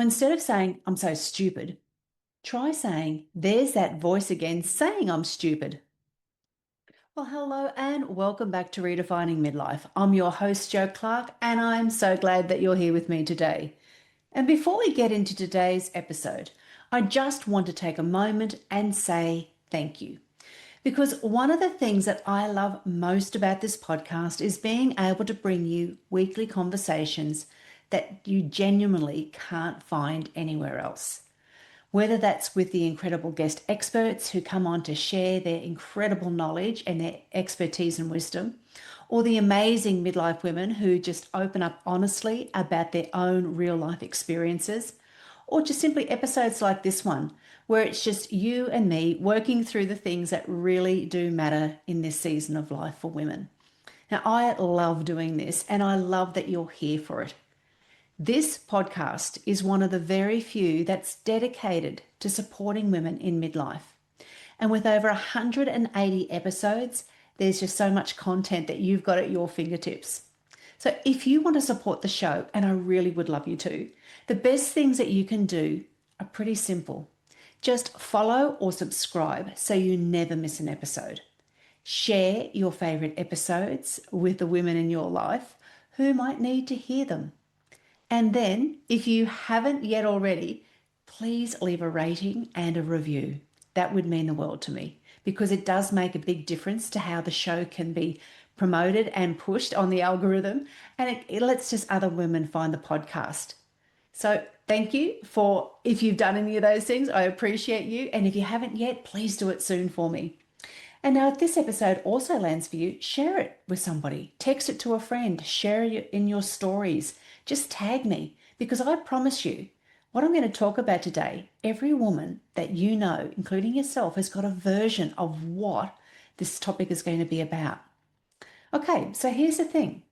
Instead of saying, I'm so stupid, try saying, there's that voice again saying I'm stupid. Well, hello and welcome back to Redefining Midlife. I'm your host, Jo Clark, and I'm so glad that you're here with me today. And before we get into today's episode, I just want to take a moment and say thank you. Because one of the things that I love most about this podcast is being able to bring you weekly conversations that you genuinely can't find anywhere else. Whether that's with the incredible guest experts who come on to share their incredible knowledge and their expertise and wisdom, or the amazing midlife women who just open up honestly about their own real life experiences, or just simply episodes like this one, where it's just you and me working through the things that really do matter in this season of life for women. Now, I love doing this and I love that you're here for it. This podcast is one of the very few that's dedicated to supporting women in midlife. And with over 180 episodes, there's just so much content that you've got at your fingertips. So if you want to support the show, and I really would love you to, the best things that you can do are pretty simple. Just follow or subscribe so you never miss an episode. Share your favorite episodes with the women in your life who might need to hear them. And then, if you haven't yet already, please leave a rating and a review. That would mean the world to me because it does make a big difference to how the show can be promoted and pushed on the algorithm, and it lets just other women find the podcast. So thank you for if you've done any of those things. I appreciate you. And if you haven't yet, please do it soon for me. And now if this episode also lands for you, share it with somebody. Text it to a friend. Share it in your stories. Just tag me because I promise you what I'm going to talk about today, every woman that you know, including yourself, has got a version of what this topic is going to be about. Okay, so here's the thing.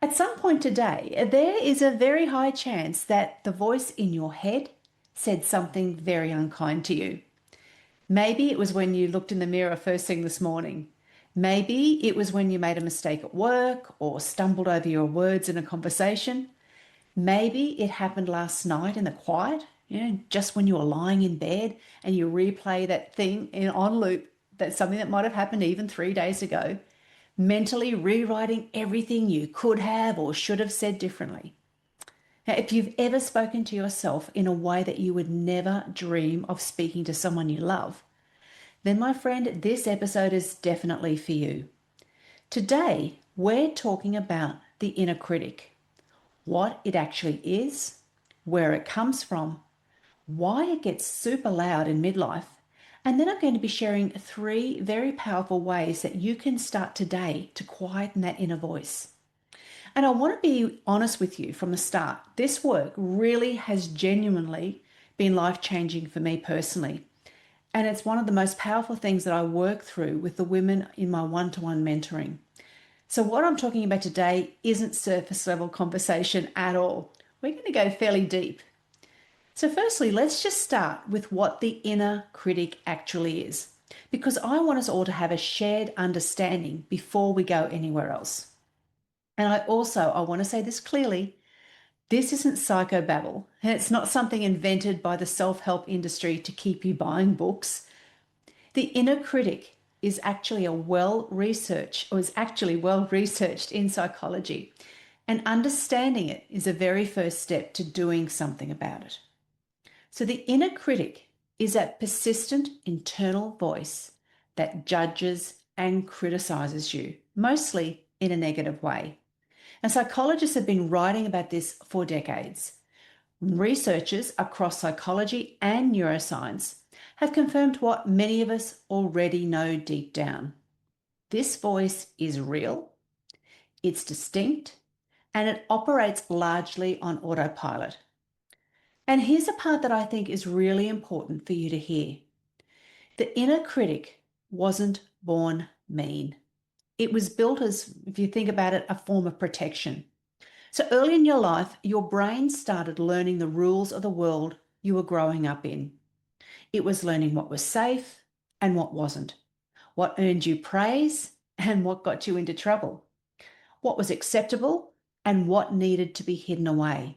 At some point today, there is a very high chance that the voice in your head said something very unkind to you. Maybe it was when you looked in the mirror first thing this morning. Maybe it was when you made a mistake at work or stumbled over your words in a conversation. Maybe it happened last night in the quiet, just when you were lying in bed and you replay that thing on loop, that's something that might have happened even 3 days ago, mentally rewriting everything you could have or should have said differently. Now, if you've ever spoken to yourself in a way that you would never dream of speaking to someone you love, then my friend, this episode is definitely for you. Today, we're talking about the inner critic, what it actually is, where it comes from, why it gets super loud in midlife, and then I'm going to be sharing 3 very powerful ways that you can start today to quieten that inner voice. And I want to be honest with you from the start. This work really has genuinely been life-changing for me personally. And it's one of the most powerful things that I work through with the women in my one-to-one mentoring. So what I'm talking about today isn't surface level conversation at all. We're going to go fairly deep. So firstly, let's just start with what the inner critic actually is, because I want us all to have a shared understanding before we go anywhere else. And I want to say this clearly, this isn't psychobabble, and it's not something invented by the self-help industry to keep you buying books. The inner critic is actually well researched in psychology, and understanding it is the very first step to doing something about it. So the inner critic is that persistent internal voice that judges and criticizes you, mostly in a negative way. And psychologists have been writing about this for decades. Researchers across psychology and neuroscience have confirmed what many of us already know deep down. This voice is real, it's distinct, and it operates largely on autopilot. And here's the part that I think is really important for you to hear. The inner critic wasn't born mean. It was built as, if you think about it, a form of protection. So early in your life, your brain started learning the rules of the world you were growing up in. It was learning what was safe and what wasn't, what earned you praise and what got you into trouble, what was acceptable and what needed to be hidden away.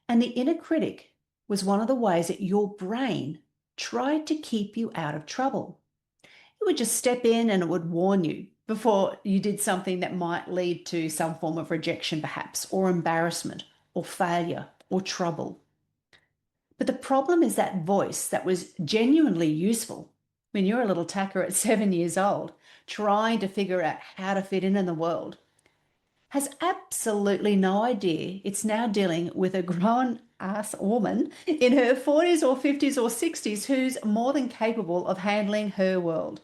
And the inner critic was one of the ways that your brain tried to keep you out of trouble. It would just step in and it would warn you before you did something that might lead to some form of rejection, perhaps, or embarrassment, or failure, or trouble. But the problem is that voice that was genuinely useful when you're a little tacker at 7 years old, trying to figure out how to fit in the world, has absolutely no idea it's now dealing with a grown ass woman in her 40s or 50s or 60s who's more than capable of handling her world.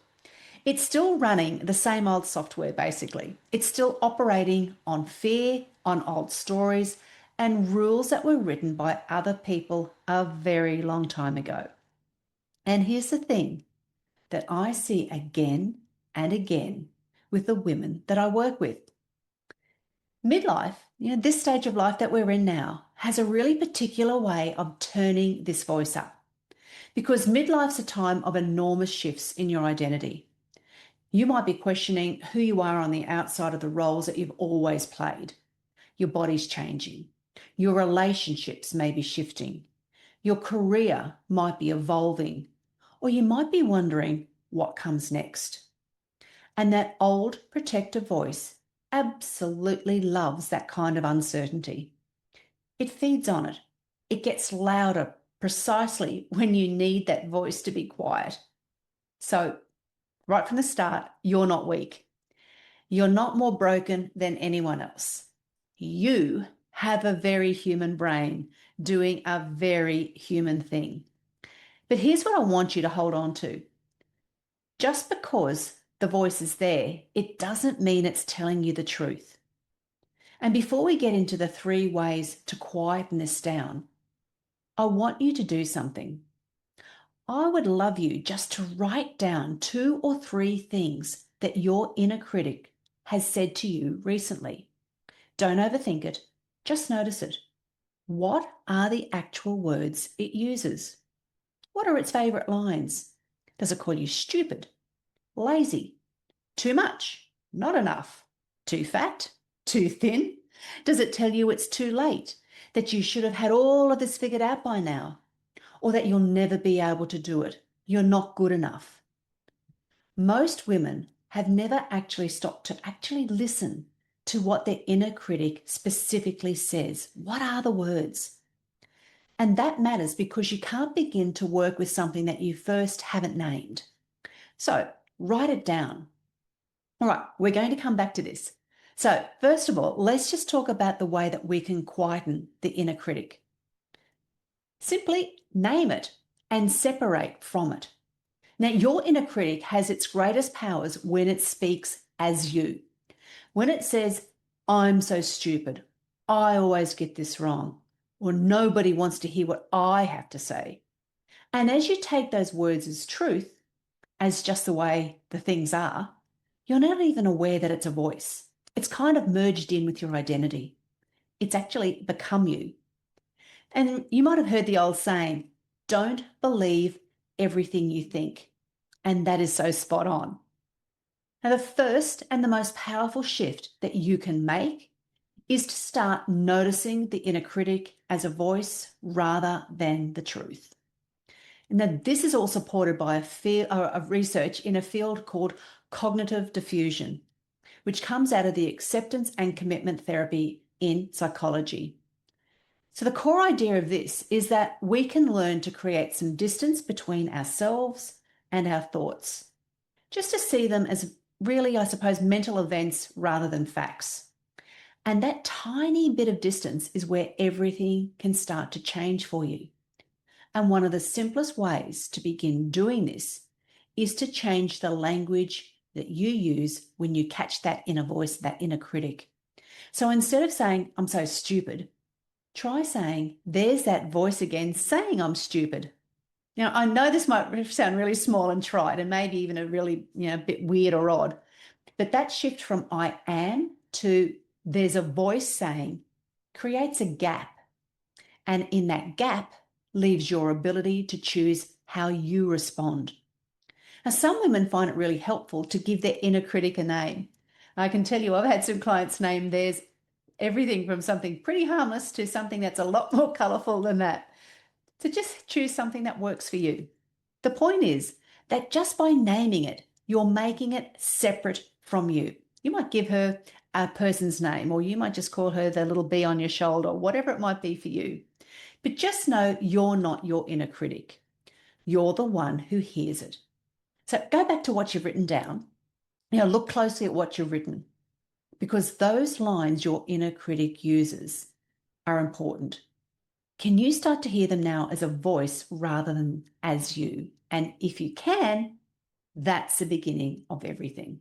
It's still running the same old software, basically. It's still operating on fear, on old stories, and rules that were written by other people a very long time ago. And here's the thing that I see again and again with the women that I work with. Midlife, this stage of life that we're in now, has a really particular way of turning this voice up. Because midlife's a time of enormous shifts in your identity. You might be questioning who you are on the outside of the roles that you've always played. Your body's changing. Your relationships may be shifting. Your career might be evolving. Or you might be wondering what comes next. And that old protective voice absolutely loves that kind of uncertainty. It feeds on it. It gets louder precisely when you need that voice to be quiet. So, right from the start, you're not weak. You're not more broken than anyone else. You have a very human brain doing a very human thing. But here's what I want you to hold on to. Just because the voice is there, it doesn't mean it's telling you the truth. And before we get into the 3 ways to quieten this down, I want you to do something. I would love you just to write down 2 or 3 things that your inner critic has said to you recently. Don't overthink it, just notice it. What are the actual words it uses? What are its favourite lines? Does it call you stupid, lazy, too much, not enough, too fat, too thin? Does it tell you it's too late, that you should have had all of this figured out by now, or that you'll never be able to do it? You're not good enough. Most women have never actually stopped to actually listen to what their inner critic specifically says. What are the words? And that matters because you can't begin to work with something that you first haven't named. So write it down. All right, we're going to come back to this. So first of all, let's just talk about the way that we can quieten the inner critic. Simply name it and separate from it. Now, your inner critic has its greatest powers when it speaks as you. When it says, I'm so stupid, I always get this wrong, or nobody wants to hear what I have to say. And as you take those words as truth, as just the way the things are, you're not even aware that it's a voice. It's kind of merged in with your identity. It's actually become you. And you might have heard the old saying, don't believe everything you think. And that is so spot on. Now, the first and the most powerful shift that you can make is to start noticing the inner critic as a voice rather than the truth. Now, this is all supported by a research in a field called cognitive diffusion, which comes out of the acceptance and commitment therapy in psychology. So the core idea of this is that we can learn to create some distance between ourselves and our thoughts, just to see them as really, I suppose, mental events rather than facts. And that tiny bit of distance is where everything can start to change for you. And one of the simplest ways to begin doing this is to change the language that you use when you catch that inner voice, that inner critic. So instead of saying, I'm so stupid, try saying, there's that voice again saying I'm stupid. Now, I know this might sound really small and trite and maybe even a really, bit weird or odd, but that shift from I am to there's a voice saying creates a gap. And in that gap leaves your ability to choose how you respond. Now, some women find it really helpful to give their inner critic a name. I can tell you, I've had some clients name theirs everything from something pretty harmless to something that's a lot more colourful than that. So just choose something that works for you. The point is that just by naming it, you're making it separate from you. You might give her a person's name, or you might just call her the little bee on your shoulder, whatever it might be for you. But just know you're not your inner critic. You're the one who hears it. So go back to what you've written down. Look closely at what you've written, because those lines your inner critic uses are important. Can you start to hear them now as a voice rather than as you? And if you can, that's the beginning of everything.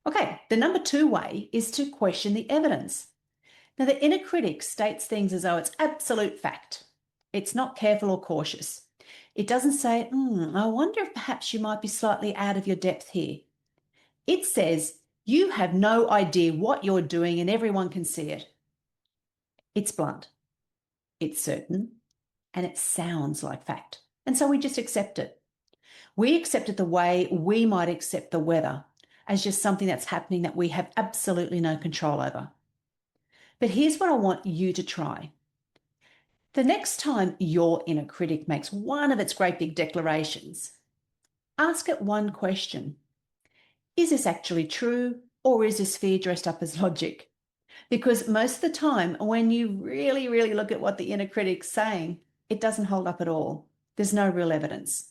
Okay, the number 2 way is to question the evidence. Now, the inner critic states things as though it's absolute fact. It's not careful or cautious. It doesn't say, I wonder if perhaps you might be slightly out of your depth here. It says, you have no idea what you're doing and everyone can see it. It's blunt, it's certain, and it sounds like fact. And so we just accept it. We accept it the way we might accept the weather, as just something that's happening that we have absolutely no control over. But here's what I want you to try. The next time your inner critic makes one of its great big declarations, ask it one question. Is this actually true, or is this fear dressed up as logic? Because most of the time, when you really, really look at what the inner critic's saying, it doesn't hold up at all. There's no real evidence.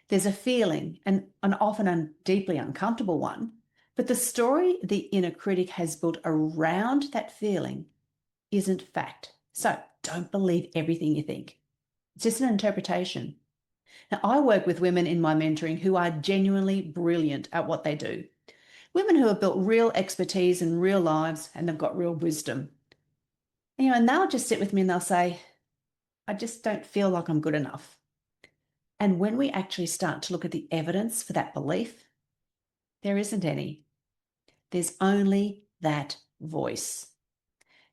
There's a feeling, and an often a deeply uncomfortable one, but the story the inner critic has built around that feeling isn't fact. So don't believe everything you think. It's just an interpretation. Now, I work with women in my mentoring who are genuinely brilliant at what they do. Women who have built real expertise in real lives and they've got real wisdom. And they'll just sit with me and they'll say, I just don't feel like I'm good enough. And when we actually start to look at the evidence for that belief, there isn't any. There's only that voice.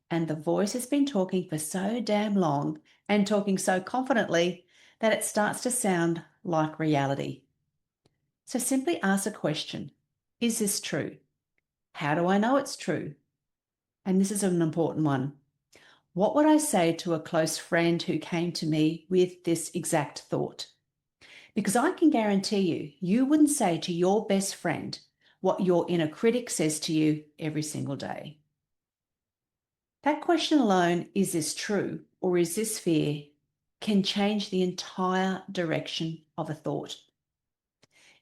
And the voice has been talking for so damn long and talking so confidently that it starts to sound like reality. So simply ask a question. Is this true? How do I know it's true? And this is an important one. What would I say to a close friend who came to me with this exact thought? Because I can guarantee you, you wouldn't say to your best friend what your inner critic says to you every single day. That question alone, is this true or is this fear, can change the entire direction of a thought.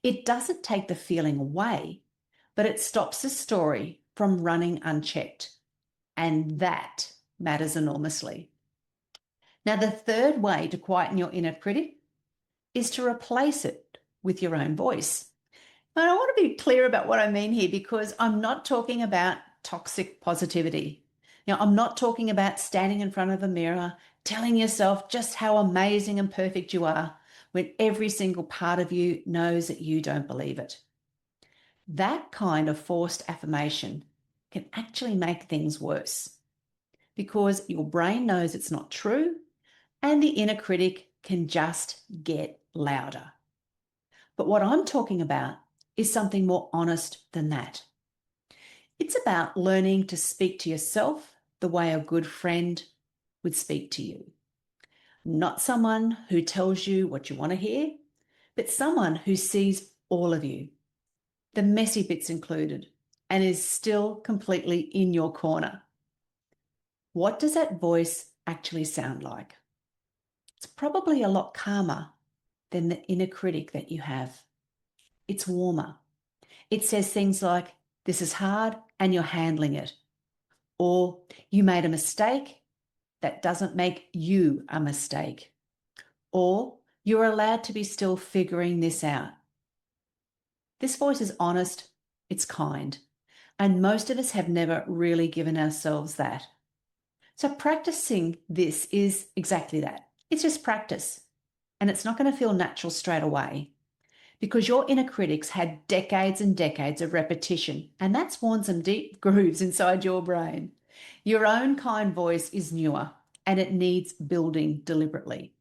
It doesn't take the feeling away, but it stops the story from running unchecked. And that matters enormously. Now, the third way to quieten your inner critic is to replace it with your own voice. And I want to be clear about what I mean here, because I'm not talking about toxic positivity. I'm not talking about standing in front of a mirror, telling yourself just how amazing and perfect you are when every single part of you knows that you don't believe it. That kind of forced affirmation can actually make things worse, because your brain knows it's not true and the inner critic can just get louder. But what I'm talking about is something more honest than that. It's about learning to speak to yourself the way a good friend would speak to you. Not someone who tells you what you want to hear, but someone who sees all of you, the messy bits included, and is still completely in your corner. What does that voice actually sound like? It's probably a lot calmer than the inner critic that you have. It's warmer. It says things like, this is hard and you're handling it. Or you made a mistake. That doesn't make you a mistake. Or you're allowed to be still figuring this out. This voice is honest, it's kind, and most of us have never really given ourselves that. So practicing this is exactly that. It's just practice, and it's not going to feel natural straight away, because your inner critics had decades and decades of repetition, and that's worn some deep grooves inside your brain. Your own kind voice is newer, and it needs building deliberately.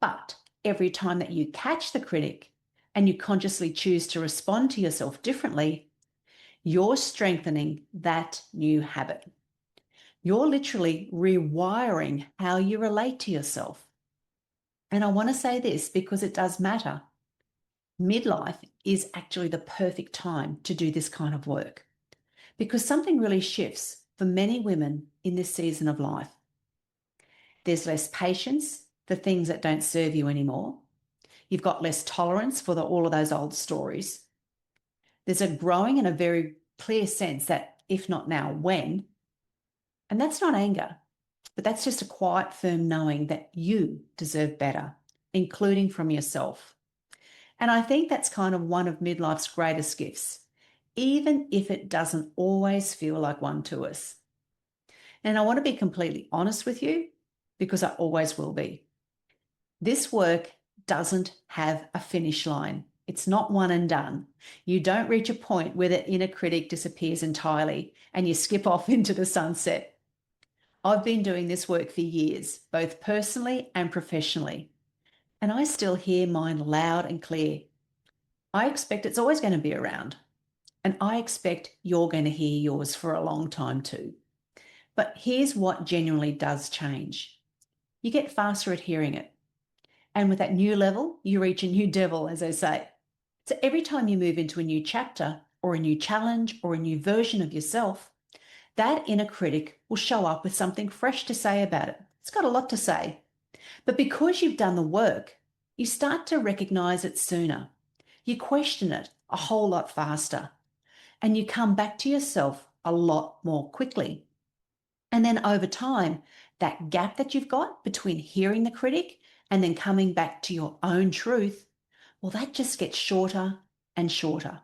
But every time that you catch the critic and you consciously choose to respond to yourself differently, you're strengthening that new habit. You're literally rewiring how you relate to yourself. And I want to say this because it does matter. Midlife is actually the perfect time to do this kind of work because something really shifts for many women in this season of life. There's less patience for things that don't serve you anymore. You've got less tolerance for all of those old stories. There's a growing and a very clear sense that if not now, when? And that's not anger, but that's just a quiet, firm knowing that you deserve better, including from yourself. And I think that's kind of one of midlife's greatest gifts, even if it doesn't always feel like one to us. And I want to be completely honest with you because I always will be. This work doesn't have a finish line. It's not one and done. You don't reach a point where the inner critic disappears entirely and you skip off into the sunset. I've been doing this work for years, both personally and professionally, and I still hear mine loud and clear. I expect it's always going to be around, and I expect you're going to hear yours for a long time too. But here's what genuinely does change. You get faster at hearing it. And with that new level, you reach a new devil, as they say. So every time you move into a new chapter or a new challenge or a new version of yourself, that inner critic will show up with something fresh to say about it. It's got a lot to say. But because you've done the work, you start to recognize it sooner. You question it a whole lot faster. And you come back to yourself a lot more quickly. And then over time, that gap that you've got between hearing the critic and then coming back to your own truth, well, that just gets shorter and shorter.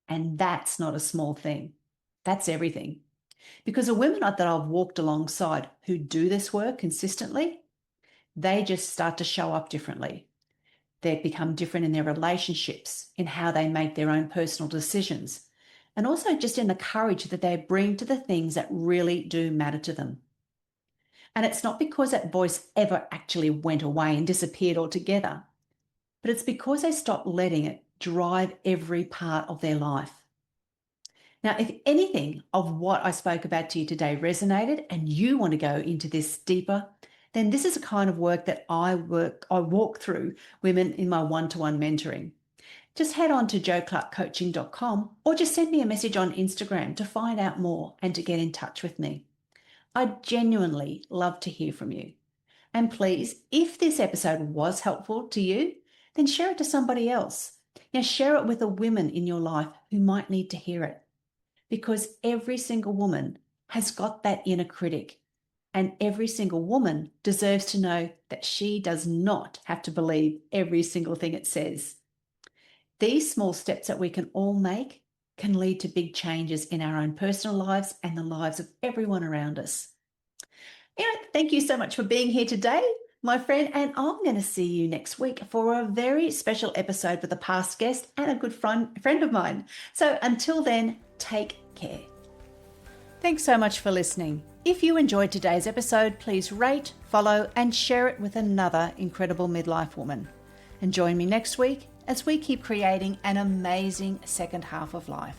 And that's not a small thing. That's everything. Because the women that I've walked alongside who do this work consistently, they just start to show up differently. They become different in their relationships, in how they make their own personal decisions, and also just in the courage that they bring to the things that really do matter to them. And it's not because that voice ever actually went away and disappeared altogether, but it's because they stopped letting it drive every part of their life. Now, if anything of what I spoke about to you today resonated and you want to go into this deeper, then this is a kind of work that I walk through women in my one-to-one mentoring. Just head on to joeclarkcoaching.com or just send me a message on Instagram to find out more and to get in touch with me. I'd genuinely love to hear from you. And please, if this episode was helpful to you, then share it to somebody else. Now, share it with the women in your life who might need to hear it. Because every single woman has got that inner critic, and every single woman deserves to know that she does not have to believe every single thing it says. These small steps that we can all make can lead to big changes in our own personal lives and the lives of everyone around us. Thank you so much for being here today, my friend, and I'm going to see you next week for a very special episode with a past guest and a good friend of mine. So until then, take care. Thanks so much for listening. If you enjoyed today's episode, please rate, follow, and share it with another incredible midlife woman. And join me next week as we keep creating an amazing second half of life.